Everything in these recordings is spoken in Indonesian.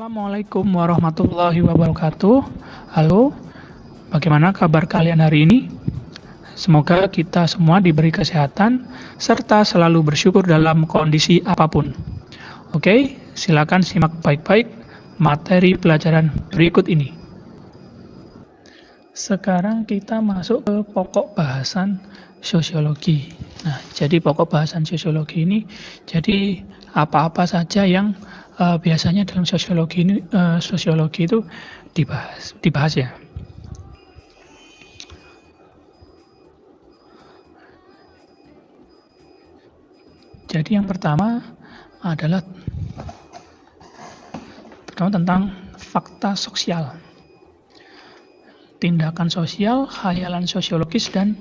Assalamualaikum warahmatullahi wabarakatuh. Halo, bagaimana kabar kalian hari ini? Semoga kita semua diberi kesehatan serta selalu bersyukur dalam kondisi apapun. Oke, silakan simak baik-baik materi pelajaran berikut ini. Sekarang kita masuk ke pokok bahasan sosiologi. Nah, jadi pokok bahasan sosiologi ini jadi apa-apa saja yang biasanya dalam sosiologi itu dibahas ya. Jadi yang pertama adalah tentang fakta sosial, tindakan sosial, khayalan sosiologis, dan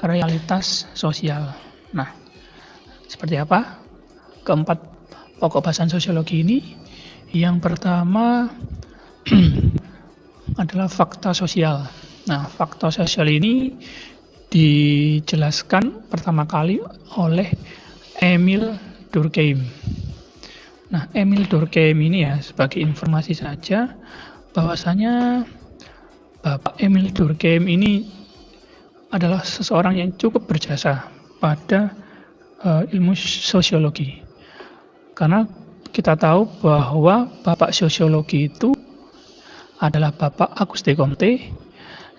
realitas sosial. Nah, seperti apa keempat pokok bahasan sosiologi ini? Yang pertama adalah fakta sosial. Nah, fakta sosial ini dijelaskan pertama kali oleh Emil Durkheim. Nah, Emil Durkheim ini ya, sebagai informasi saja, bahwasanya Bapak Emil Durkheim ini adalah seseorang yang cukup berjasa pada ilmu sosiologi. Karena kita tahu bahwa Bapak sosiologi itu adalah Bapak Auguste Comte,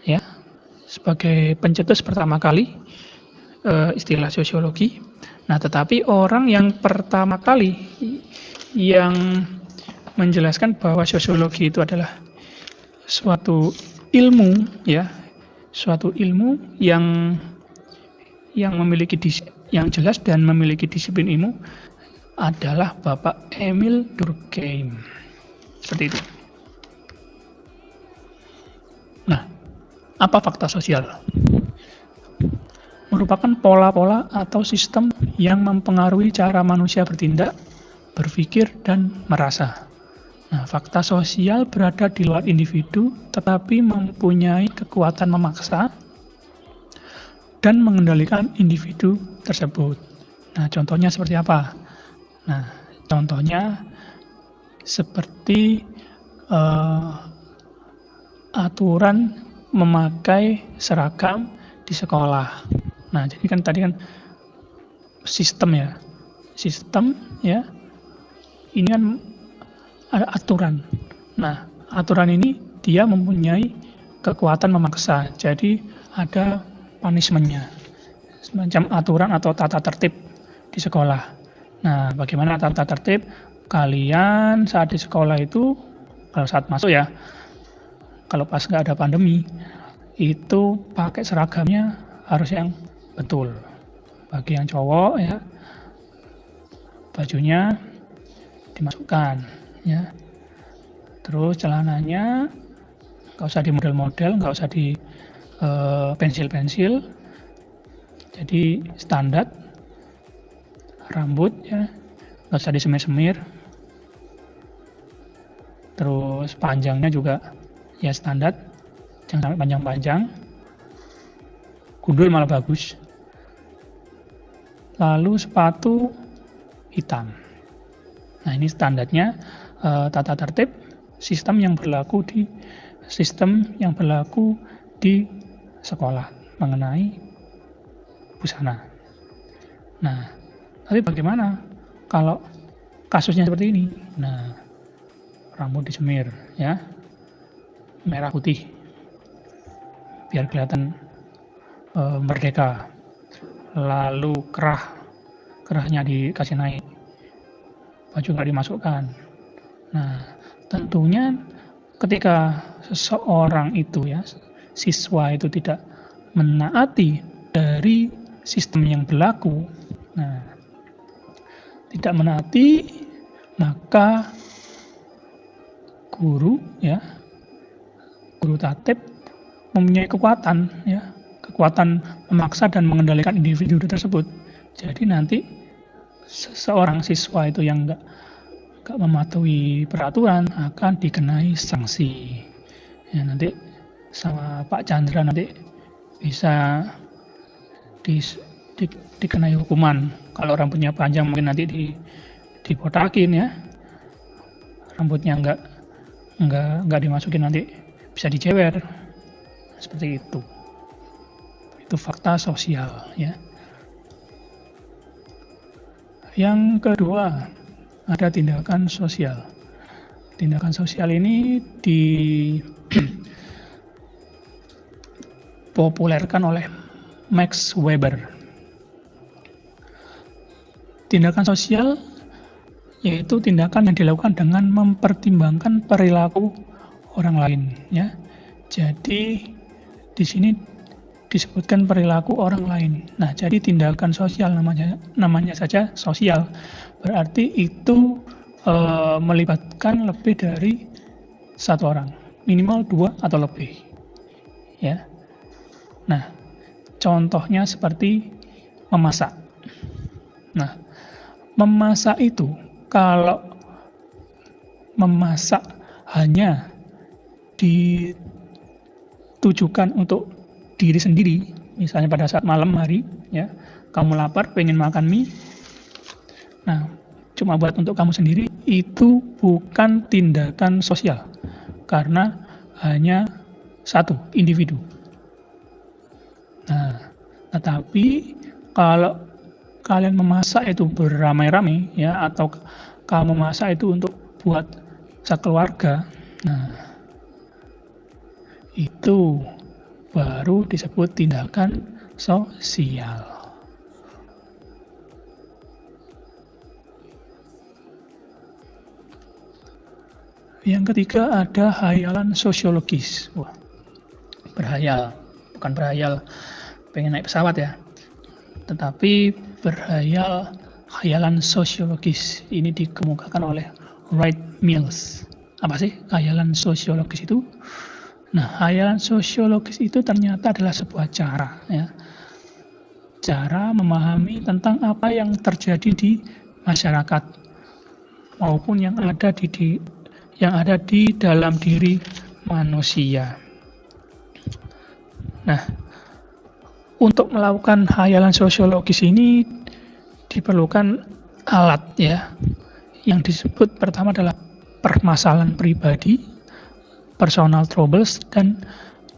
ya, sebagai pencetus pertama kali istilah sosiologi. Nah, tetapi orang yang pertama kali yang menjelaskan bahwa sosiologi itu adalah suatu ilmu, ya, suatu ilmu yang memiliki yang jelas dan memiliki disiplin ilmu adalah Bapak Emil Durkheim. Seperti itu. Nah, apa fakta sosial? Merupakan pola-pola atau sistem yang mempengaruhi cara manusia bertindak, berpikir, dan merasa. Nah, fakta sosial berada di luar individu, tetapi mempunyai kekuatan memaksa dan mengendalikan individu tersebut. Nah, contohnya seperti apa? Nah, contohnya seperti aturan memakai seragam di sekolah. Nah, jadi kan tadi kan sistem ya. Ini kan ada aturan. Nah, aturan ini dia mempunyai kekuatan memaksa. Jadi ada punishment-nya. Semacam aturan atau tata tertib di sekolah. Nah, bagaimana tata tertib? Kalian saat di sekolah itu, kalau saat masuk ya, kalau pas nggak ada pandemi, itu pakai seragamnya harus yang betul. Bagi yang cowok ya, bajunya dimasukkan ya. Terus celananya nggak usah di model-model, nggak usah di pensil-pensil. Jadi standar. Rambut ya nggak usah disemir-semir, terus panjangnya juga ya standar, jangan sampai panjang-panjang, gundul malah bagus. Lalu sepatu hitam. Nah, ini standarnya tata tertib sistem yang berlaku di sekolah mengenai busana. Nah, tapi bagaimana kalau kasusnya seperti ini? Nah, rambut disemir ya, merah putih, biar kelihatan merdeka. Lalu kerahnya dikasih naik, baju nggak dimasukkan. Nah, tentunya ketika seseorang itu ya, siswa itu tidak menaati dari sistem yang berlaku, nah, tidak menaati, maka guru tatib mempunyai kekuatan memaksa dan mengendalikan individu tersebut. Jadi nanti seseorang siswa itu yang nggak mematuhi peraturan akan dikenai sanksi. Ya, nanti sama Pak Chandra nanti bisa dikenai hukuman. Kalau rambutnya panjang mungkin nanti dibotakin ya, rambutnya nggak dimasukin nanti bisa dijewer. Seperti itu. Itu fakta sosial ya. Yang kedua, ada tindakan sosial. Tindakan sosial ini dipopulerkan oleh Max Weber. Tindakan sosial yaitu tindakan yang dilakukan dengan mempertimbangkan perilaku orang lain ya. Jadi di sini disebutkan perilaku orang lain. Nah, jadi tindakan sosial namanya saja sosial. Berarti itu melibatkan lebih dari satu orang, minimal 2 atau lebih. Ya. Nah, contohnya seperti memasak. Nah, memasak itu kalau memasak hanya ditujukan untuk diri sendiri, misalnya pada saat malam hari ya, kamu lapar pengen makan mie, nah cuma buat untuk kamu sendiri, itu bukan tindakan sosial karena hanya satu individu. Nah, tetapi kalau kalian memasak itu beramai-ramai ya, atau kamu masak itu untuk buat sekeluarga, nah itu baru disebut tindakan sosial. Yang ketiga ada hayalan sosiologis. Wah, berhayal, bukan berhayal pengen naik pesawat ya, tetapi berhayal hayalan sosiologis. Ini dikemukakan oleh Wright Mills. Apa sih hayalan sosiologis itu? Nah, hayalan sosiologis itu ternyata adalah sebuah cara ya. Cara memahami tentang apa yang terjadi di masyarakat maupun yang ada di dalam diri manusia. Nah, untuk melakukan hayalan sosiologis ini diperlukan alat ya. Yang disebut pertama adalah permasalahan pribadi, personal troubles, dan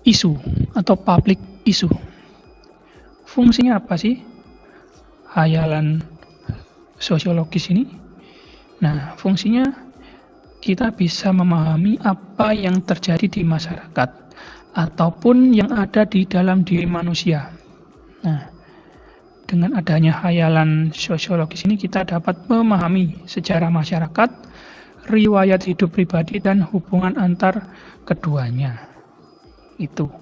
isu atau public issue. Fungsinya apa sih hayalan sosiologis ini? Nah, fungsinya kita bisa memahami apa yang terjadi di masyarakat ataupun yang ada di dalam diri manusia. Nah, dengan adanya hayalan sosiologis ini kita dapat memahami sejarah masyarakat, riwayat hidup pribadi, dan hubungan antar keduanya. Itu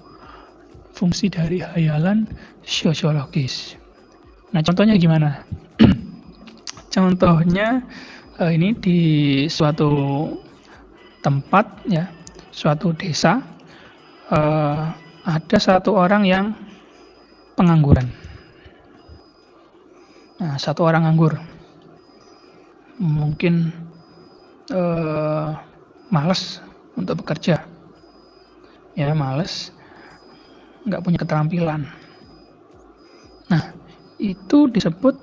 fungsi dari hayalan sosiologis. Nah, contohnya gimana? Contohnya ini di suatu tempat ya, suatu desa, ada satu orang yang pengangguran. Nah, satu orang nganggur, mungkin malas untuk bekerja, ya malas, nggak punya keterampilan. Nah, itu disebut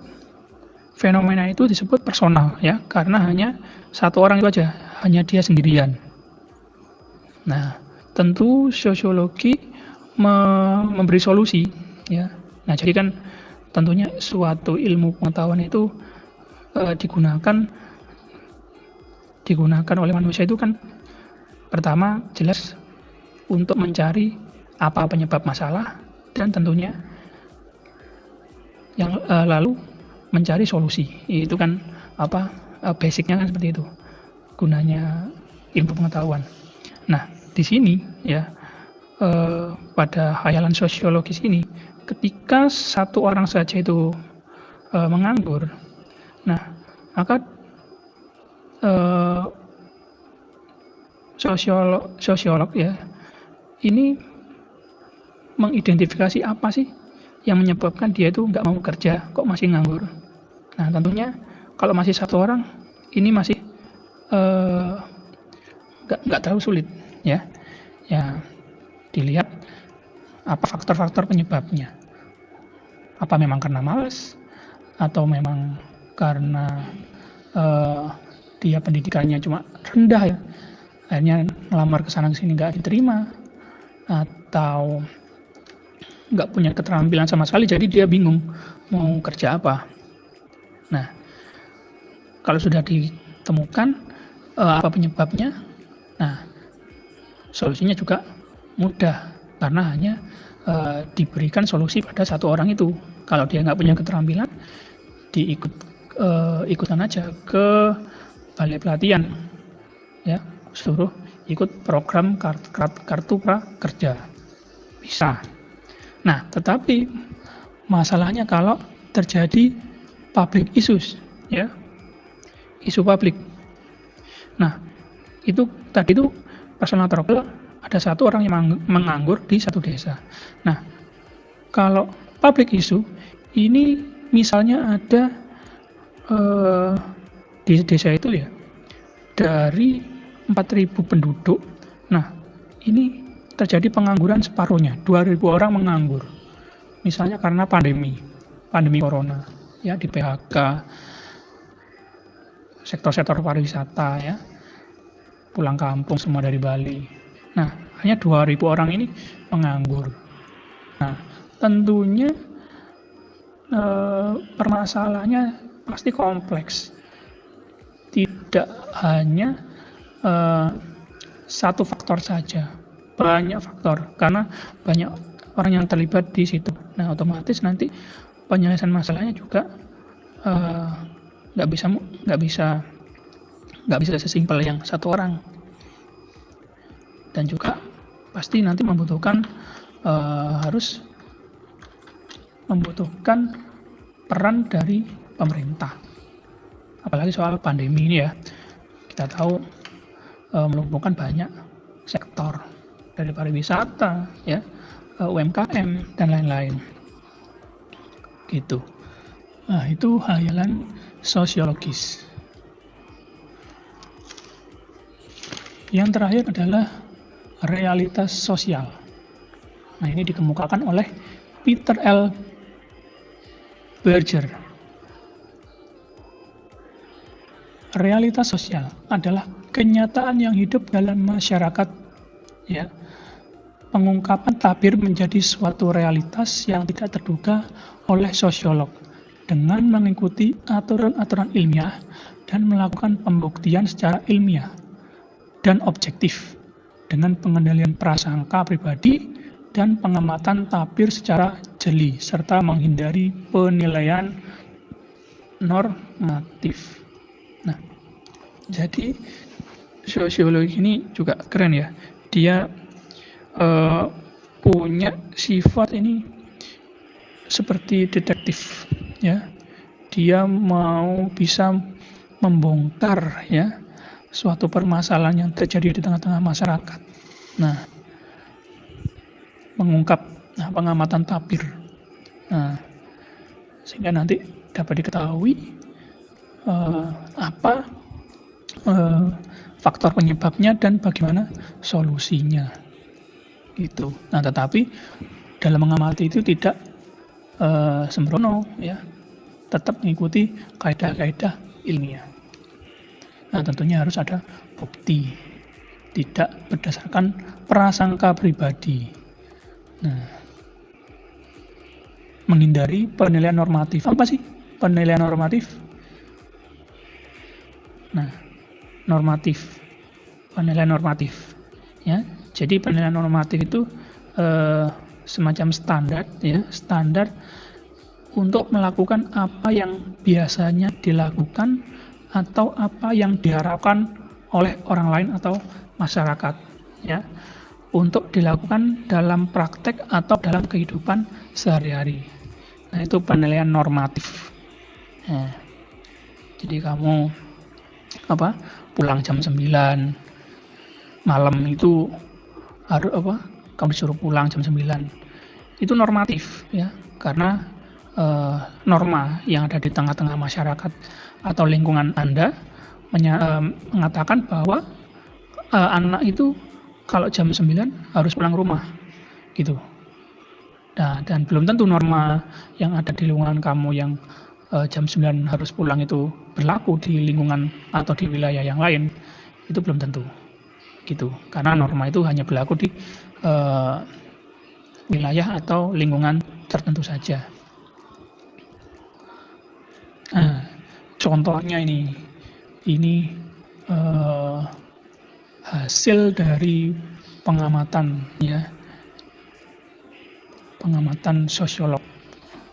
fenomena itu disebut personal ya, karena hanya satu orang itu aja, hanya dia sendirian. Nah, tentu sosiologi memberi solusi ya. Nah, jadi kan tentunya suatu ilmu pengetahuan itu digunakan oleh manusia itu kan pertama jelas untuk mencari apa penyebab masalah, dan tentunya yang lalu mencari solusi. Itu kan basicnya kan seperti itu gunanya ilmu pengetahuan. Nah, di sini ya pada hayalan sosiologis ini, ketika satu orang saja itu menganggur, nah maka sosiolog ya ini mengidentifikasi apa sih yang menyebabkan dia itu nggak mau kerja, kok masih nganggur. Nah, tentunya kalau masih satu orang ini masih nggak terlalu sulit ya. Ya, dilihat apa faktor-faktor penyebabnya. Apa memang karena malas, atau memang karena dia pendidikannya cuma rendah ya, akhirnya ngelamar ke sana sini nggak diterima atau nggak punya keterampilan sama sekali, jadi dia bingung mau kerja apa. Nah, kalau sudah ditemukan apa penyebabnya, nah solusinya juga mudah karena hanya diberikan solusi pada satu orang itu. Kalau dia nggak punya keterampilan, ikutan aja ke balai pelatihan, ya, suruh ikut program kartu prakerja, bisa. Nah, tetapi masalahnya kalau terjadi public issues, ya, isu publik. Nah, itu tadi itu personal trouble, ada satu orang yang menganggur di satu desa. Nah, kalau public issue ini misalnya ada di desa itu ya dari 4.000 penduduk. Nah, ini terjadi pengangguran separuhnya, 2.000 orang menganggur. Misalnya karena pandemi corona, ya, di PHK, sektor-sektor pariwisata, ya, pulang kampung semua dari Bali. Nah, hanya 2.000 orang ini menganggur. Nah, tentunya permasalahannya pasti kompleks. Tidak hanya satu faktor saja, banyak faktor, karena banyak orang yang terlibat di situ. Nah, otomatis nanti penyelesaian masalahnya juga nggak bisa sesimpel yang satu orang, dan juga pasti nanti harus membutuhkan peran dari pemerintah, apalagi soal pandemi ini ya. Kita tahu melumpuhkan banyak sektor dari pariwisata, ya, UMKM dan lain-lain, gitu. Nah, itu hayalan sosiologis. Yang terakhir adalah realitas sosial. Nah, ini dikemukakan oleh Peter L. Berger. Realitas sosial adalah kenyataan yang hidup dalam masyarakat, ya. Pengungkapan tabir menjadi suatu realitas yang tidak terduga oleh sosiolog dengan mengikuti aturan-aturan ilmiah dan melakukan pembuktian secara ilmiah dan objektif dengan pengendalian prasangka pribadi dan pengamatan tabir secara jeli serta menghindari penilaian normatif. Nah, jadi sosiologi ini juga keren ya. Dia punya sifat ini seperti detektif, ya. Dia mau bisa membongkar, ya, suatu permasalahan yang terjadi di tengah-tengah masyarakat. Nah, mengungkap pengamatan tabir. Nah, sehingga nanti dapat diketahui apa faktor penyebabnya dan bagaimana solusinya, gitu. Nah, tetapi dalam mengamati itu tidak sembrono, ya, tetap mengikuti kaidah-kaidah ilmiah. Nah, tentunya harus ada bukti, tidak berdasarkan prasangka pribadi. Nah, menghindari penilaian normatif. Apa sih penilaian normatif? Nah, penilaian normatif, ya. Jadi penilaian normatif itu semacam standar, ya, standar untuk melakukan apa yang biasanya dilakukan atau apa yang diharapkan oleh orang lain atau masyarakat, ya, untuk dilakukan dalam praktek atau dalam kehidupan sehari-hari. Nah, itu penilaian normatif. Nah, jadi kamu pulang jam 9 malam itu harus kamu disuruh pulang jam 9. Itu normatif, ya, karena norma yang ada di tengah-tengah masyarakat atau lingkungan Anda mengatakan bahwa anak itu kalau jam 9 harus pulang rumah, gitu. Nah, dan belum tentu norma yang ada di lingkungan kamu yang jam 9 harus pulang itu berlaku di lingkungan atau di wilayah yang lain. Itu belum tentu. gitu. Karena norma itu hanya berlaku di wilayah atau lingkungan tertentu saja. Nah, contohnya ini hasil dari pengamatan ya, pengamatan sosiolog.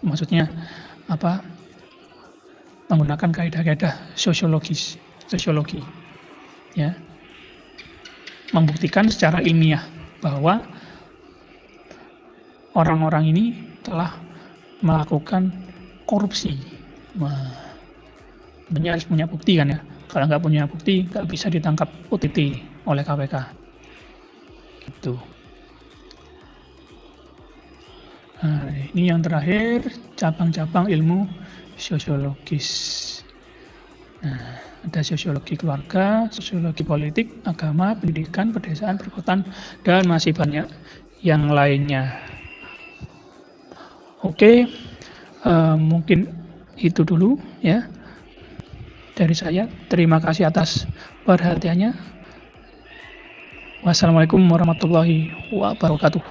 Maksudnya apa? Menggunakan kaidah-kaidah sosiologi ya, membuktikan secara ilmiah bahwa orang-orang ini telah melakukan korupsi. Sebenarnya harus punya bukti kan ya. Kalau nggak punya bukti, nggak bisa ditangkap OTT oleh KPK. Gitu. Nah, ini yang terakhir, cabang-cabang ilmu sosiologis. Nah, ada sosiologi keluarga, sosiologi politik, agama, pendidikan, pedesaan, perkotaan, dan masih banyak yang lainnya. Oke, mungkin itu dulu ya dari saya. Terima kasih atas perhatiannya. Wassalamualaikum warahmatullahi wabarakatuh.